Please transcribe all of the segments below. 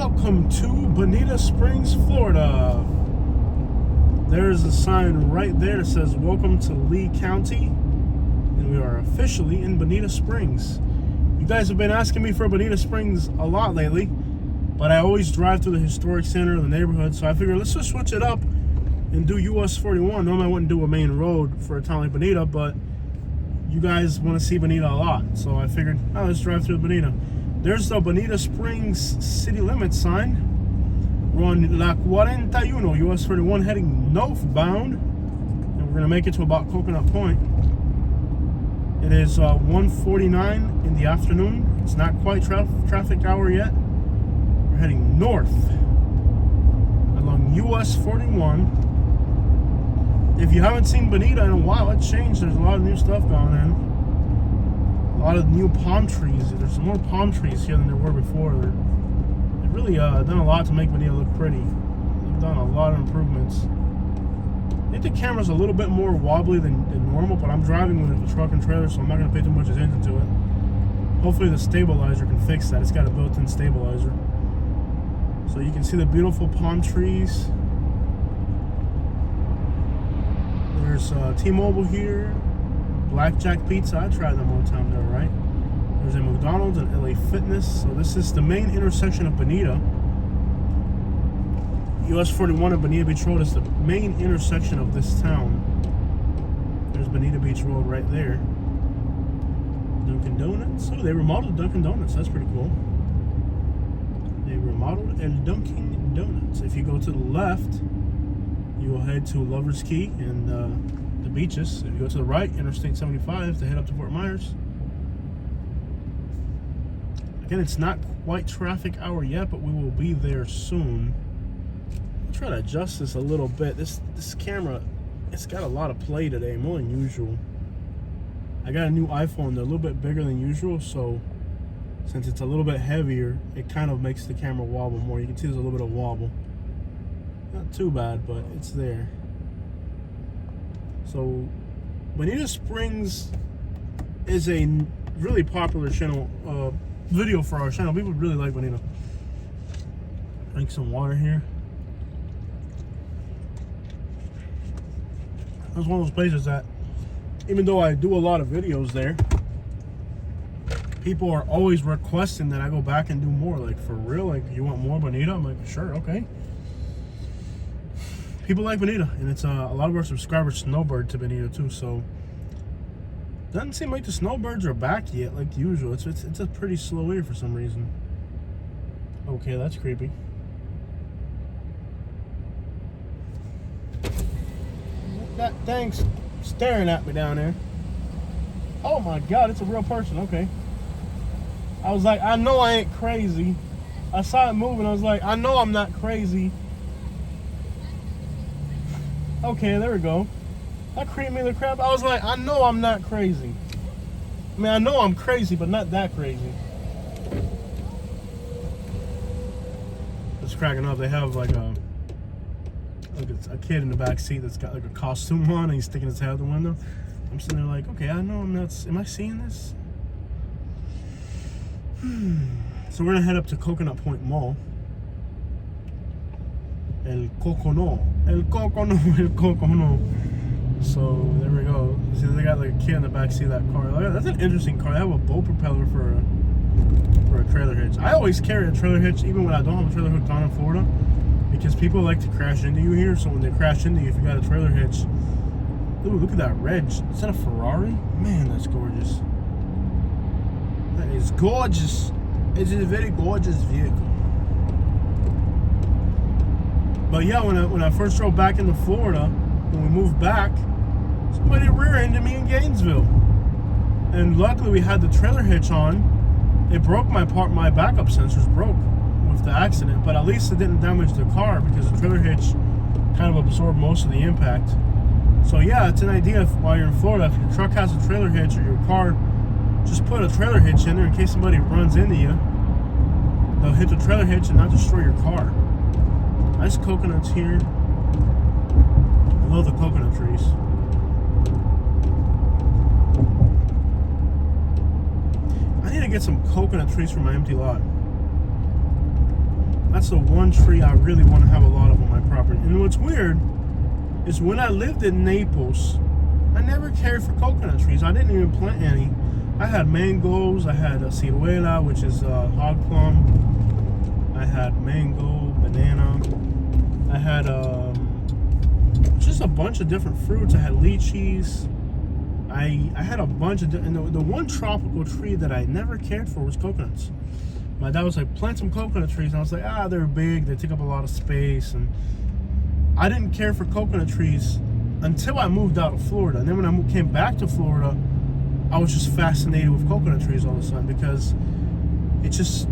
Welcome to Bonita Springs, Florida. There's a sign right there that says welcome to Lee County, and we are officially in Bonita Springs. You guys have been asking me for Bonita Springs a lot lately, but I always drive through the historic center of the neighborhood, so I figured let's just switch it up and do US 41. Normally I wouldn't do a main road for a town like Bonita, but you guys want to see Bonita a lot, so I figured, oh, let's drive through Bonita. There's the Bonita Springs city limits sign. We're on La 41, US 41, heading northbound, and we're gonna make it to about Coconut Point. It is 1:49 in the afternoon. It's not quite traffic hour yet. We're heading north along US 41. If you haven't seen Bonita in a while, it's changed. There's a lot of new stuff going on. A lot of new palm trees. There's more palm trees here than there were before. They've really done a lot to make Bonita look pretty. They've done a lot of improvements. I think the camera's a little bit more wobbly than normal, but I'm driving with a truck and trailer, so I'm not going to pay too much attention to it. Hopefully the stabilizer can fix that. It's got a built-in stabilizer. So you can see the beautiful palm trees. There's T-Mobile here. Blackjack Pizza, I tried them one time, they were right. There's a McDonald's and LA Fitness. So this is the main intersection of Bonita. US 41 and Bonita Beach Road is the main intersection of this town. There's Bonita Beach Road right there. Dunkin' Donuts. Oh, they remodeled Dunkin' Donuts. That's pretty cool. They remodeled El Dunkin' Donuts. If you go to the left, you will head to Lover's Key and the beaches. If you go to the right, Interstate 75 to head up to Fort Myers. Again, it's not quite traffic hour yet, but we will be there soon. I'll try to adjust this a little bit. This camera, it's got a lot of play today, more than usual. I got a new iPhone. They're a little bit bigger than usual, so since it's a little bit heavier, it kind of makes the camera wobble more. You can see there's a little bit of wobble. Not too bad, but it's there. So, Bonita Springs is a really popular channel, video for our channel. People really like Bonita. Drink some water here. That's one of those places that, even though I do a lot of videos there, people are always requesting that I go back and do more. Like, for real? Like, you want more Bonita? I'm like, sure, okay. People like Bonita, and it's a lot of our subscribers snowbird to Bonita too, so doesn't seem like the snowbirds are back yet like usual. It's a pretty slow year for some reason. Okay, that's creepy. That thing's staring at me down there. Oh my god, it's a real person. Okay. I was like, I know I ain't crazy. I saw it moving. I was like, I know I'm not crazy. Okay, there we go. That creeped me the crap. I was like, I know I'm not crazy. I mean, I know I'm crazy, but not that crazy. It's cracking up. They have like a kid in the back seat that's got like a costume on, and he's sticking his head out the window. I'm sitting there like, okay, I know I'm not. Am I seeing this? So we're gonna head up to Coconut Point Mall. El Cocono. So there we go. See, they got like a kid in the back seat of that car. That's an interesting car. They have a boat propeller for a trailer hitch. I always carry a trailer hitch even when I don't have a trailer hooked on in Florida, because people like to crash into you here. So when they crash into you, if you got a trailer hitch, ooh, look at that red. Is that a Ferrari? Man, that's gorgeous. That is gorgeous. It's a very gorgeous vehicle. But yeah, when I first drove back into Florida, when we moved back, somebody rear-ended me in Gainesville. And luckily we had the trailer hitch on. It broke my backup sensors broke with the accident, but at least it didn't damage the car because the trailer hitch kind of absorbed most of the impact. So yeah, it's an idea while you're in Florida, if your truck has a trailer hitch or your car, just put a trailer hitch in there in case somebody runs into you. They'll hit the trailer hitch and not destroy your car. Nice coconuts here. I love the coconut trees. I need to get some coconut trees for my empty lot. That's the one tree I really want to have a lot of on my property. And what's weird is when I lived in Naples, I never cared for coconut trees. I didn't even plant any. I had mangoes, I had a ciruela, which is a hog plum. I had mango, banana. I had just a bunch of different fruits. I had lychees. I had a bunch of, and the one tropical tree that I never cared for was coconuts. My dad was like, plant some coconut trees, and I was like, they're big, they take up a lot of space, and I didn't care for coconut trees until I moved out of Florida. And then when I came back to Florida, I was just fascinated with coconut trees all of a sudden, because it just,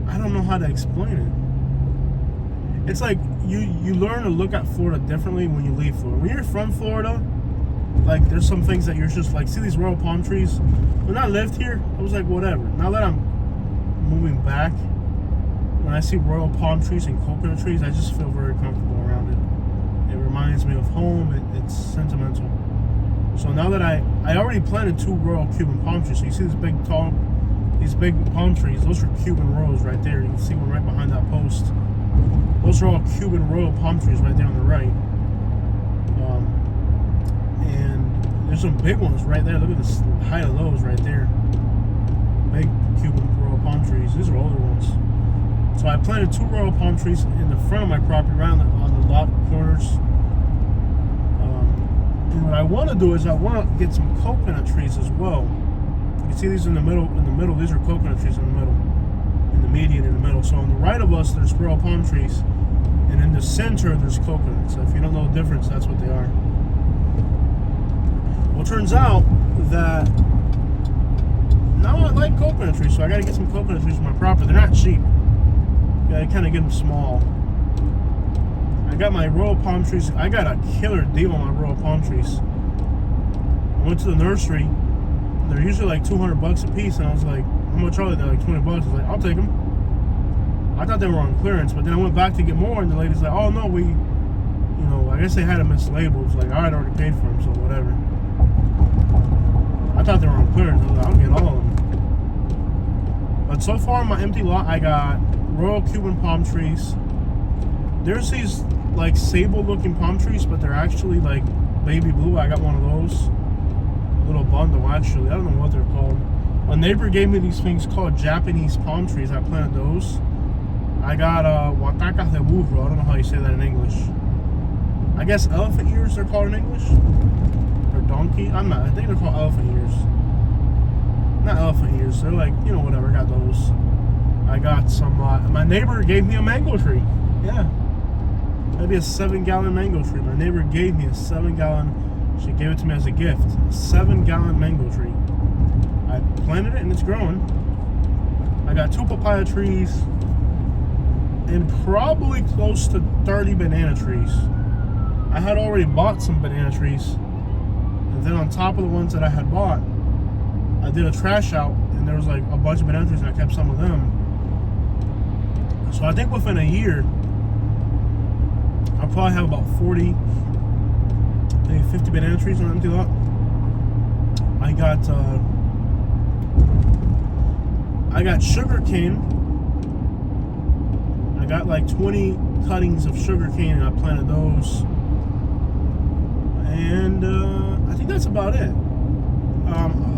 I don't know how to explain it. It's like you learn to look at Florida differently when you leave Florida. When you're from Florida, like, there's some things that you're just like, see these royal palm trees? When I lived here, I was like, whatever. Now that I'm moving back, when I see royal palm trees and coconut trees, I just feel very comfortable around it. It reminds me of home. It's sentimental. So now that I already planted 2 royal Cuban palm trees. So you see these big palm trees. Those are Cuban royals right there. You can see one right behind that post. Those are all Cuban royal palm trees right there on the right. And there's some big ones right there. Look at the height of those right there. Big Cuban royal palm trees. These are older ones. So I planted 2 royal palm trees in the front of my property, around on the lot corners. And what I want to do is I want to get some coconut trees as well. You can see these in the middle. In the middle, these are coconut trees in the middle. In the median, in the middle. So on the right of us, there's royal palm trees, and in the center, there's coconuts. So if you don't know the difference, that's what they are. Well, it turns out that now I like coconut trees, so I got to get some coconut trees for my property. They're not cheap. You got to kind of get them small. I got my royal palm trees. I got a killer deal on my royal palm trees. I went to the nursery. They're usually like $200 a piece, and I was like, how much are they? They're like $20. I was like, I'll take them. I thought they were on clearance, but then I went back to get more, and the lady's like, oh no, I guess they had them mislabeled. It's like, all right, I already paid for them, so whatever. I thought they were on clearance. I was like, I'll get all of them. But so far on my empty lot, I got royal Cuban palm trees. There's these like sable-looking palm trees, but they're actually like baby blue. I got one of those. Little bundle, actually. I don't know what they're called. A neighbor gave me these things called Japanese palm trees. I planted those. I got watacas de burro. I don't know how you say that in English. I guess elephant ears they're called in English. Or donkey. I think they're called elephant ears. Not elephant ears. They're like, whatever. I got those. I got some. My neighbor gave me a mango tree. Yeah. Maybe a 7-gallon mango tree. My neighbor gave me a 7-gallon. She gave it to me as a gift. A 7-gallon mango tree. I planted it and it's growing. I got 2 papaya trees and probably close to 30 banana trees. I had already bought some banana trees, and then on top of the ones that I had bought, I did a trash out, and there was like a bunch of banana trees, and I kept some of them. So I think within a year, I'll probably have about 40, maybe 50 banana trees on an empty lot. I got sugar cane. I got like 20 cuttings of sugar cane, and I planted those. And I think that's about it.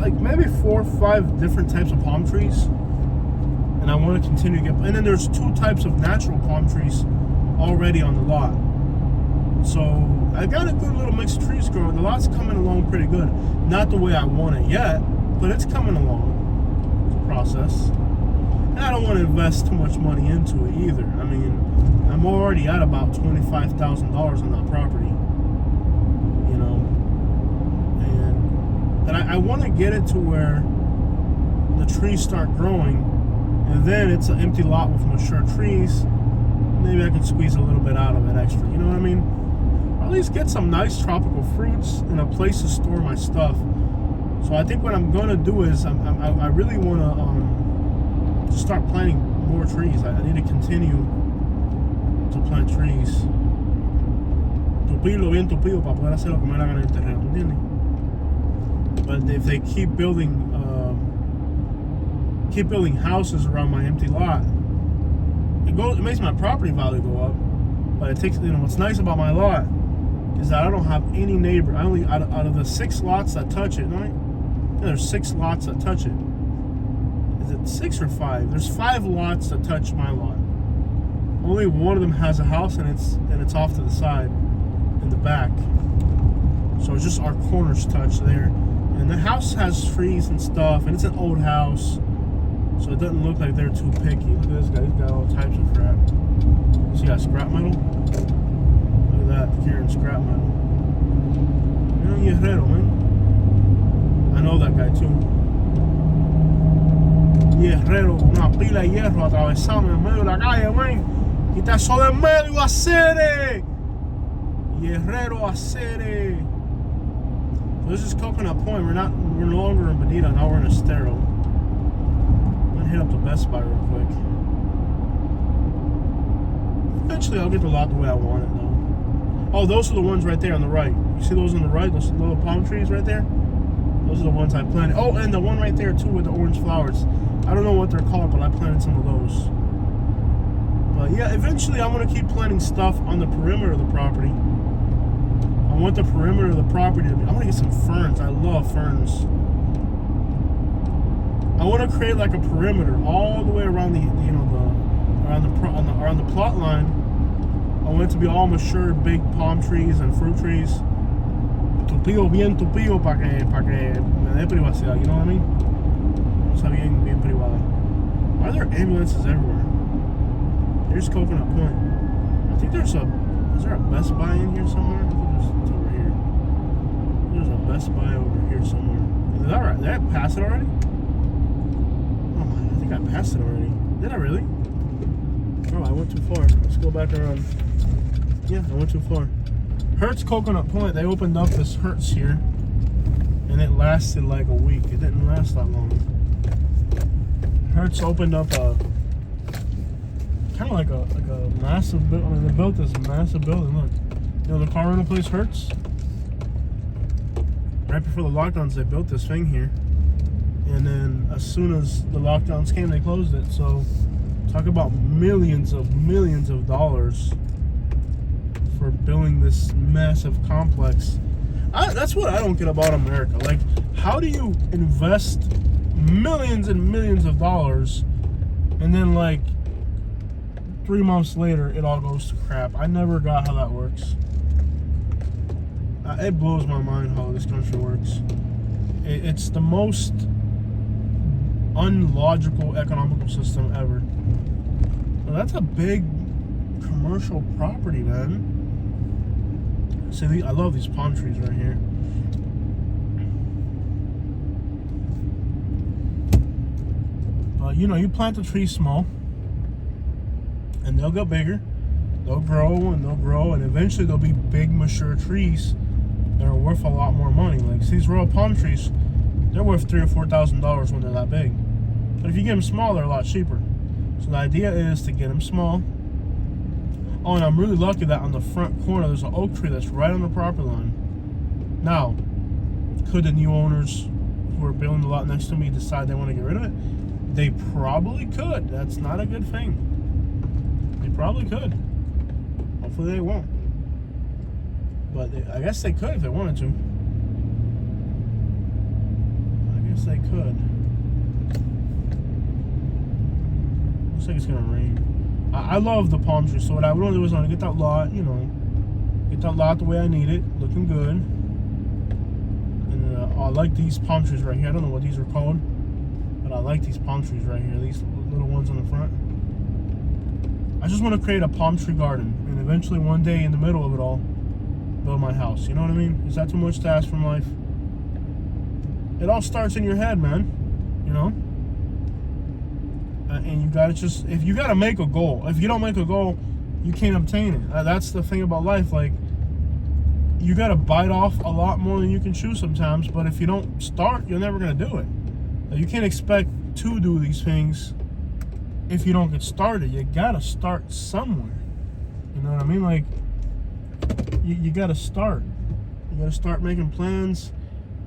Like maybe 4 or 5 different types of palm trees. And I want to continue to get. And then there's 2 types of natural palm trees already on the lot. So I got a good little mix of trees growing. The lot's coming along pretty good. Not the way I want it yet, but it's coming along. It's a process. And I don't want to invest too much money into it either. I mean, I'm already at about $25,000 on that property. And I want to get it to where the trees start growing, and then it's an empty lot with mature trees. Maybe I could squeeze a little bit out of it extra. You know what I mean? Or at least get some nice tropical fruits and a place to store my stuff. So I think what I'm going to do is I really want to start planting more trees. I need to continue to plant trees. Tupirlo bien tupido para poder hacer lo que me da gana en el terreno, ¿entiendes? But if they keep building houses around my empty lot, it makes my property value go up, but it takes, what's nice about my lot is that I don't have any neighbor. I only, out of the 6 lots that touch it, right? There's 6 lots that touch it. Is it 6 or 5? There's 5 lots that touch my lot. Only one of them has a house, and it's off to the side, in the back. So it's just our corners touch there. And the house has trees and stuff, and it's an old house, so it doesn't look like they're too picky. Look at this guy, he's got all types of crap. So you got scrap metal. Look at that, carrying scrap metal. Guerrero, man. I know that guy too. Guerrero, una pila de hierro atravesando en medio de la calle, man. Quita eso de en medio, acere. Guerrero, acere. So this is Coconut Point. We're no longer in Bonita. Now we're in Estero. I'm gonna hit up the Best Buy real quick. Eventually, I'll get the lot the way I want it, though. Oh, those are the ones right there on the right. You see those on the right? Those little palm trees right there? Those are the ones I planted. Oh, and the one right there, too, with the orange flowers. I don't know what they're called, but I planted some of those. But, yeah, eventually, I'm going to keep planting stuff on the perimeter of the property. I want the perimeter of the property to be... I want to get some ferns. I love ferns. I want to create like a perimeter all the way around around the plot line. I want it to be all mature, big palm trees and fruit trees. Tupido, bien tupido, para que me dé privacidad. You know what I mean? O sea, bien privada. Why are there ambulances everywhere? Here's Coconut Point. I think is there a Best Buy in here somewhere? I think it's over here. There's a Best Buy over here somewhere. Is that right? Did I pass it already? Oh my, I think I passed it already. Did I really? Oh, I went too far. Let's go back around. Yeah, I went too far. Hertz Coconut Point, they opened up this Hertz here, and it lasted like a week. It didn't last that long. Hertz opened up a kind of like a massive building. I mean, they built this massive building. Look, the car rental place Hertz. Right before the lockdowns, they built this thing here, and then as soon as the lockdowns came, they closed it. So, talk about millions of dollars for building this massive complex. That's what I don't get about America. Like, how do you invest millions and millions of dollars, and then like 3 months later, it all goes to crap? I never got how that works. It blows my mind how this country works. It's the most unlogical economical system ever. Well, that's a big commercial property, man. See, I love these palm trees right here. But you plant the trees small, and they'll get bigger. They'll grow, and eventually they'll be big, mature trees that are worth a lot more money. Like these royal palm trees, they're worth $3,000 or $4,000 when they're that big. But if you get them small, they're a lot cheaper. So the idea is to get them small. Oh, and I'm really lucky that on the front corner, there's an oak tree that's right on the property line. Now, could the new owners who are building the lot next to me decide they want to get rid of it? They probably could. That's not a good thing. They probably could. Hopefully they won't. But I guess they could if they wanted to. I guess they could. Looks like it's going to rain. I love the palm trees, so what I really was going to get that lot, get that lot the way I need it, looking good. And I like these palm trees right here. I don't know what these are called, but I like these palm trees right here, these little ones on the front. I just want to create a palm tree garden, and eventually one day in the middle of it all, build my house. You know what I mean? Is that too much to ask from life? It all starts in your head, man. And you gotta if you gotta make a goal. If you don't make a goal, you can't obtain it. That's the thing about life. Like, you gotta bite off a lot more than you can chew sometimes. But if you don't start, you're never gonna do it. You can't expect to do these things if you don't get started. You gotta start somewhere. You know what I mean? Like, you gotta start. You gotta start making plans.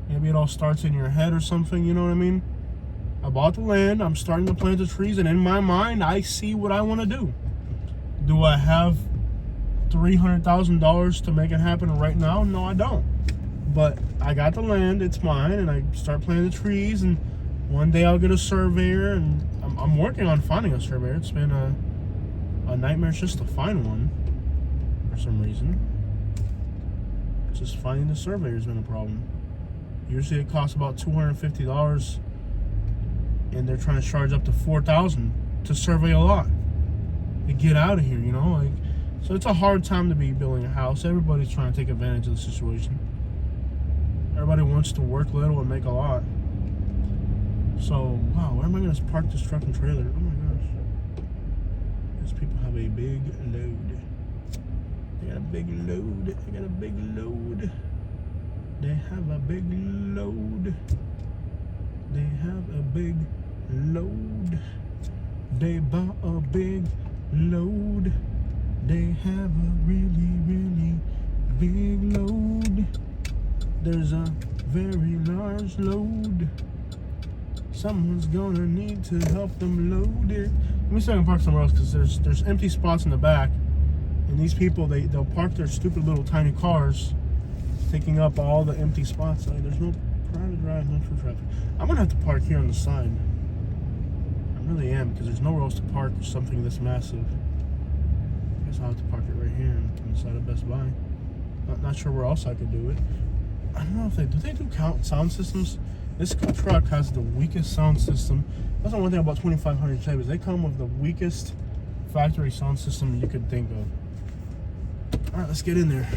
Maybe it all starts in your head or something. You know what I mean? I bought the land, I'm starting to plant the trees, and in my mind, I see what I want to do. Do I have $300,000 to make it happen right now? No, I don't. But I got the land, it's mine, and I start planting the trees, and one day I'll get a surveyor, and I'm working on finding a surveyor. It's been a nightmare just to find one for some reason. Just finding the surveyor's been a problem. Usually it costs about $250, and they're trying to charge up to $4,000 to survey a lot. To get out of here, you know, like, so it's a hard time to be building a house. Everybody's trying to take advantage of the situation. Everybody wants to work little and make a lot. So, wow, where am I gonna park this truck and trailer? Oh my gosh. These people have a big load. They got a big load. They got a big load. They have a big load. They have a big load. They bought a big load. They have a really, really big load. There's a very large load. Someone's gonna need to help them load it. Let me see if I can park somewhere else, because there's empty spots in the back, and these people they'll park their stupid little tiny cars, taking up all the empty spots. Like, there's no private drive, no true traffic. I'm gonna have to park here on the side. I really am, because there's nowhere else to park something this massive. I guess I'll have to park it right here on the side of Best Buy. Not sure where else I could do it. I don't know if they do count sound systems. This truck has the weakest sound system. That's the one thing about 2500 Chevys. They come with the weakest factory sound system you could think of. All right, let's get in there.